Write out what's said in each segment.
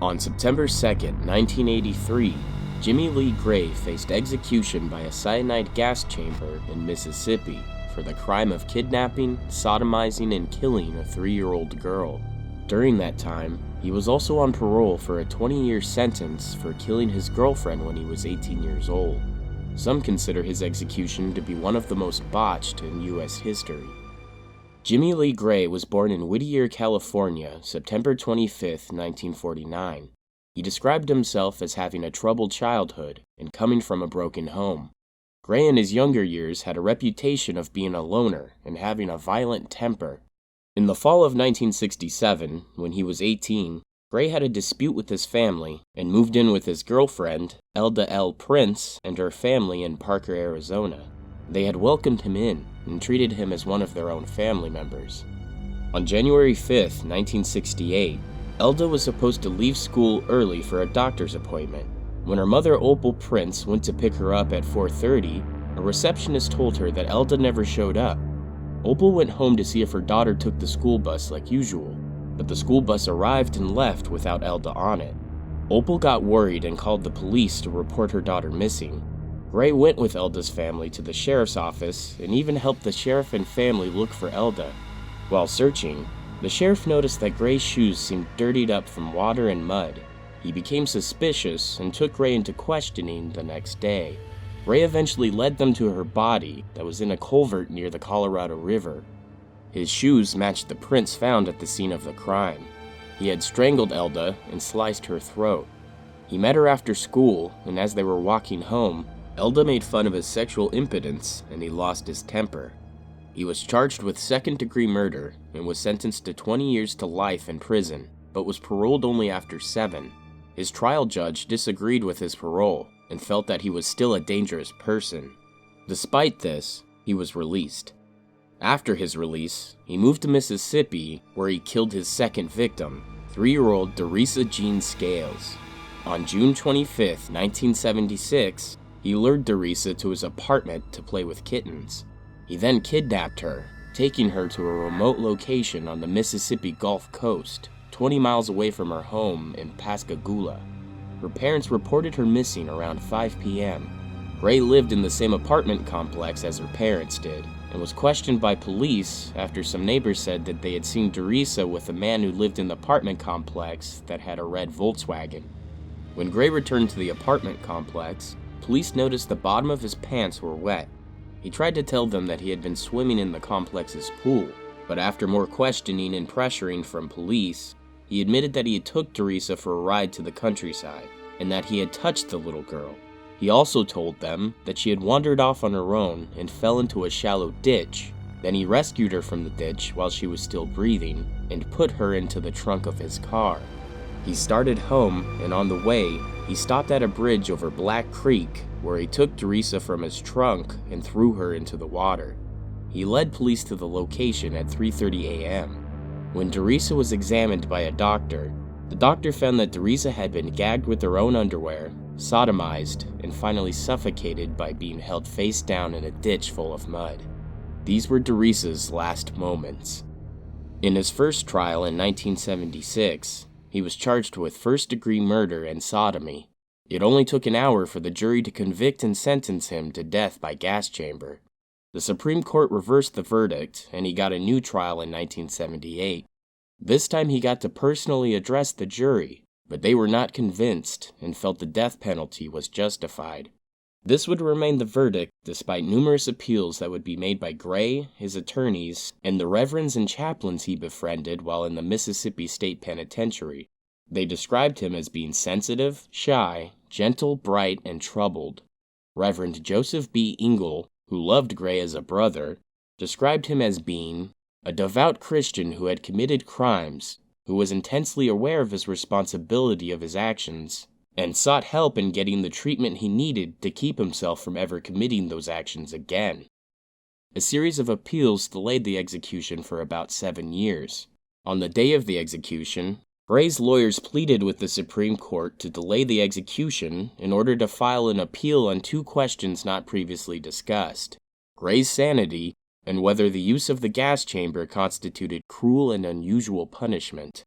On September 2nd, 1983, Jimmy Lee Gray faced execution by a cyanide gas chamber in Mississippi for the crime of kidnapping, sodomizing, and killing a 3-year-old girl. During that time, he was also on parole for a 20-year sentence for killing his girlfriend when he was 18 years old. Some consider his execution to be one of the most botched in U.S. history. Jimmy Lee Gray was born in Whittier, California, September 25, 1949. He described himself as having a troubled childhood and coming from a broken home. Gray in his younger years had a reputation of being a loner and having a violent temper. In the fall of 1967, when he was 18, Gray had a dispute with his family and moved in with his girlfriend, Elda L. Prince, and her family in Parker, Arizona. They had welcomed him in and treated him as one of their own family members. On January 5, 1968, Elda was supposed to leave school early for a doctor's appointment. When her mother, Opal Prince, went to pick her up at 4:30, a receptionist told her that Elda never showed up. Opal went home to see if her daughter took the school bus like usual, but the school bus arrived and left without Elda on it. Opal got worried and called the police to report her daughter missing. Gray went with Elda's family to the sheriff's office and even helped the sheriff and family look for Elda. While searching, the sheriff noticed that Gray's shoes seemed dirtied up from water and mud. He became suspicious and took Gray into questioning the next day. Gray eventually led them to her body that was in a culvert near the Colorado River. His shoes matched the prints found at the scene of the crime. He had strangled Elda and sliced her throat. He met her after school, and as they were walking home, Elda made fun of his sexual impotence and he lost his temper. He was charged with second-degree murder and was sentenced to 20 years to life in prison, but was paroled only after 7. His trial judge disagreed with his parole and felt that he was still a dangerous person. Despite this, he was released. After his release, he moved to Mississippi, where he killed his second victim, 3-year-old Dorisa Jean Scales. On June 25, 1976, he lured Dorisa to his apartment to play with kittens. He then kidnapped her, taking her to a remote location on the Mississippi Gulf Coast, 20 miles away from her home in Pascagoula. Her parents reported her missing around 5 p.m. Gray lived in the same apartment complex as her parents did, and was questioned by police after some neighbors said that they had seen Dorisa with a man who lived in the apartment complex that had a red Volkswagen. When Gray returned to the apartment complex, police noticed the bottom of his pants were wet. He tried to tell them that he had been swimming in the complex's pool, but after more questioning and pressuring from police, he admitted that he had took Dorisa for a ride to the countryside, and that he had touched the little girl. He also told them that she had wandered off on her own and fell into a shallow ditch. Then he rescued her from the ditch while she was still breathing, and put her into the trunk of his car. He started home, and on the way, he stopped at a bridge over Black Creek, where he took Dorisa from his trunk and threw her into the water. He led police to the location at 3:30 a.m. When Dorisa was examined by a doctor, the doctor found that Dorisa had been gagged with her own underwear, sodomized, and finally suffocated by being held face down in a ditch full of mud. These were Dorisa's last moments. In his first trial in 1976, he was charged with first-degree murder and sodomy. It only took an hour for the jury to convict and sentence him to death by gas chamber. The Supreme Court reversed the verdict, and he got a new trial in 1978. This time he got to personally address the jury, but they were not convinced and felt the death penalty was justified. This would remain the verdict despite numerous appeals that would be made by Gray, his attorneys, and the reverends and chaplains he befriended while in the Mississippi State Penitentiary. They described him as being sensitive, shy, gentle, bright, and troubled. Reverend Joseph B. Ingle, who loved Gray as a brother, described him as being a devout Christian who had committed crimes, who was intensely aware of his responsibility of his actions, and sought help in getting the treatment he needed to keep himself from ever committing those actions again. A series of appeals delayed the execution for about 7 years. On the day of the execution, Gray's lawyers pleaded with the Supreme Court to delay the execution in order to file an appeal on 2 questions not previously discussed: Gray's sanity and whether the use of the gas chamber constituted cruel and unusual punishment.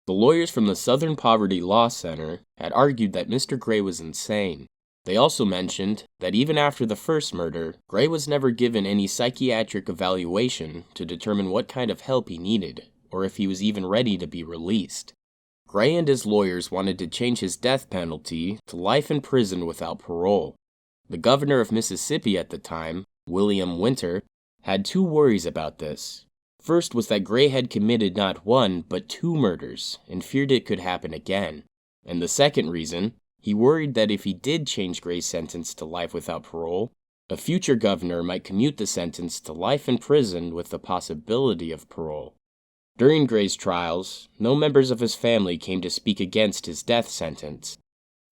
The lawyers from the Southern Poverty Law Center had argued that Mr. Gray was insane. They also mentioned that even after the first murder, Gray was never given any psychiatric evaluation to determine what kind of help he needed, or if he was even ready to be released. Gray and his lawyers wanted to change his death penalty to life in prison without parole. The governor of Mississippi at the time, William Winter, had two worries about this. First was that Gray had committed not one, but two murders, and feared it could happen again. And the second reason, he worried that if he did change Gray's sentence to life without parole, a future governor might commute the sentence to life in prison with the possibility of parole. During Gray's trials, no members of his family came to speak against his death sentence.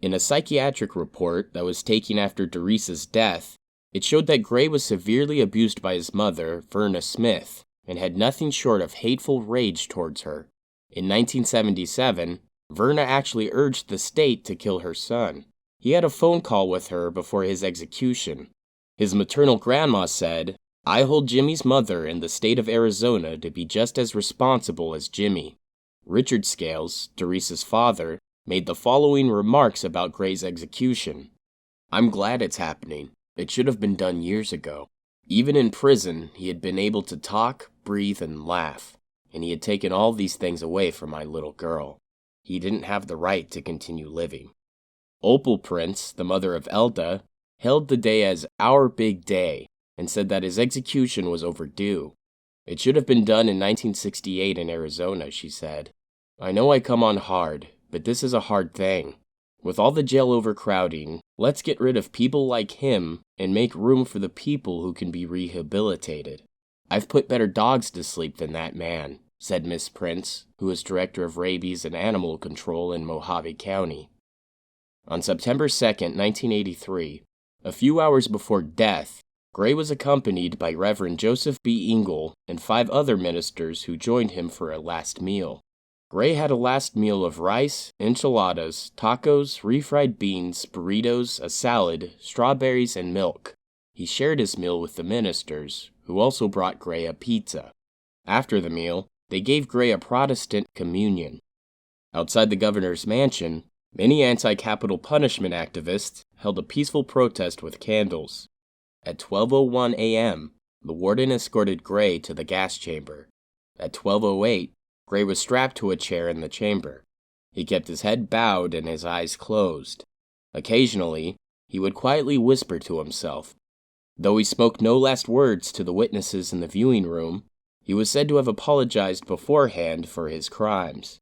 In a psychiatric report that was taken after Dorissa's death, it showed that Gray was severely abused by his mother, Verna Smith, and had nothing short of hateful rage towards her. In 1977, Verna actually urged the state to kill her son. He had a phone call with her before his execution. His maternal grandma said, "I hold Jimmy's mother in the state of Arizona to be just as responsible as Jimmy." Richard Scales, Dorissa's father, made the following remarks about Gray's execution. "I'm glad it's happening. It should have been done years ago. Even in prison, he had been able to talk, breathe, and laugh, and he had taken all these things away from my little girl. He didn't have the right to continue living." Opal Prince, the mother of Elda, hailed the day as our big day and said that his execution was overdue. "It should have been done in 1968 in Arizona," she said. "I know I come on hard, but this is a hard thing. With all the jail overcrowding, let's get rid of people like him and make room for the people who can be rehabilitated. I've put better dogs to sleep than that man," said Miss Prince, who was director of rabies and animal control in Mojave County. On September 2, 1983, a few hours before death, Gray was accompanied by Reverend Joseph B. Ingle and 5 other ministers who joined him for a last meal. Gray had a last meal of rice, enchiladas, tacos, refried beans, burritos, a salad, strawberries, and milk. He shared his meal with the ministers, who also brought Gray a pizza. After the meal, they gave Gray a Protestant communion. Outside the governor's mansion, many anti-capital punishment activists held a peaceful protest with candles. At 12:01 a.m., the warden escorted Gray to the gas chamber. At 12:08, Gray was strapped to a chair in the chamber. He kept his head bowed and his eyes closed. Occasionally, he would quietly whisper to himself. Though he spoke no last words to the witnesses in the viewing room, he was said to have apologized beforehand for his crimes.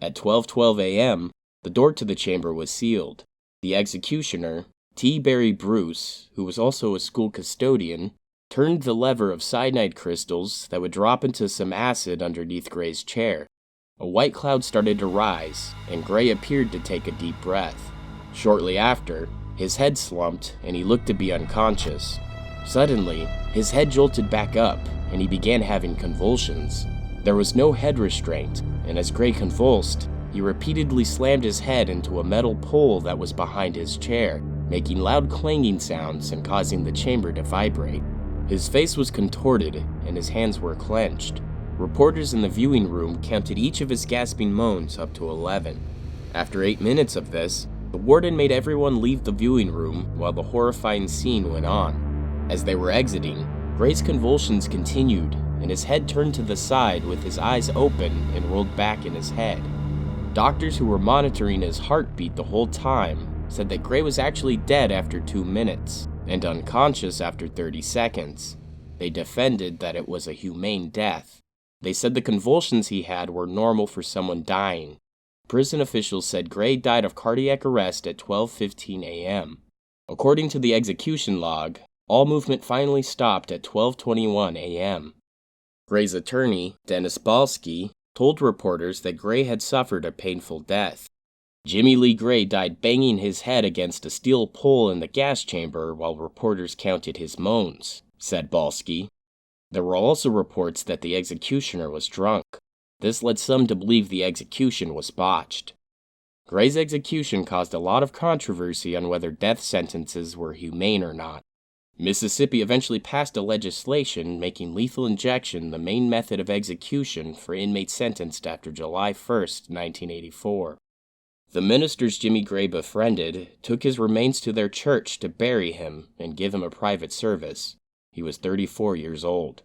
At 12:12 a.m., the door to the chamber was sealed. The executioner, T. Barry Bruce, who was also a school custodian, turned the lever of cyanide crystals that would drop into some acid underneath Gray's chair. A white cloud started to rise, and Gray appeared to take a deep breath. Shortly after, his head slumped, and he looked to be unconscious. Suddenly, his head jolted back up, and he began having convulsions. There was no head restraint, and as Gray convulsed, he repeatedly slammed his head into a metal pole that was behind his chair, making loud clanging sounds and causing the chamber to vibrate. His face was contorted, and his hands were clenched. Reporters in the viewing room counted each of his gasping moans up to 11. After 8 minutes of this, the warden made everyone leave the viewing room while the horrifying scene went on. As they were exiting, Gray's convulsions continued, and his head turned to the side with his eyes open and rolled back in his head. Doctors who were monitoring his heartbeat the whole time said that Gray was actually dead after 2 minutes, and unconscious after 30 seconds. They defended that it was a humane death. They said the convulsions he had were normal for someone dying. Prison officials said Gray died of cardiac arrest at 12:15 a.m. According to the execution log, all movement finally stopped at 12:21 a.m. Gray's attorney, Dennis Balsky, told reporters that Gray had suffered a painful death. Jimmy Lee Gray died banging his head against a steel pole in the gas chamber while reporters counted his moans, said Balsky. There were also reports that the executioner was drunk. This led some to believe the execution was botched. Gray's execution caused a lot of controversy on whether death sentences were humane or not. Mississippi eventually passed a legislation making lethal injection the main method of execution for inmates sentenced after July 1st, 1984. The ministers Jimmy Gray befriended took his remains to their church to bury him and give him a private service. He was 34 years old.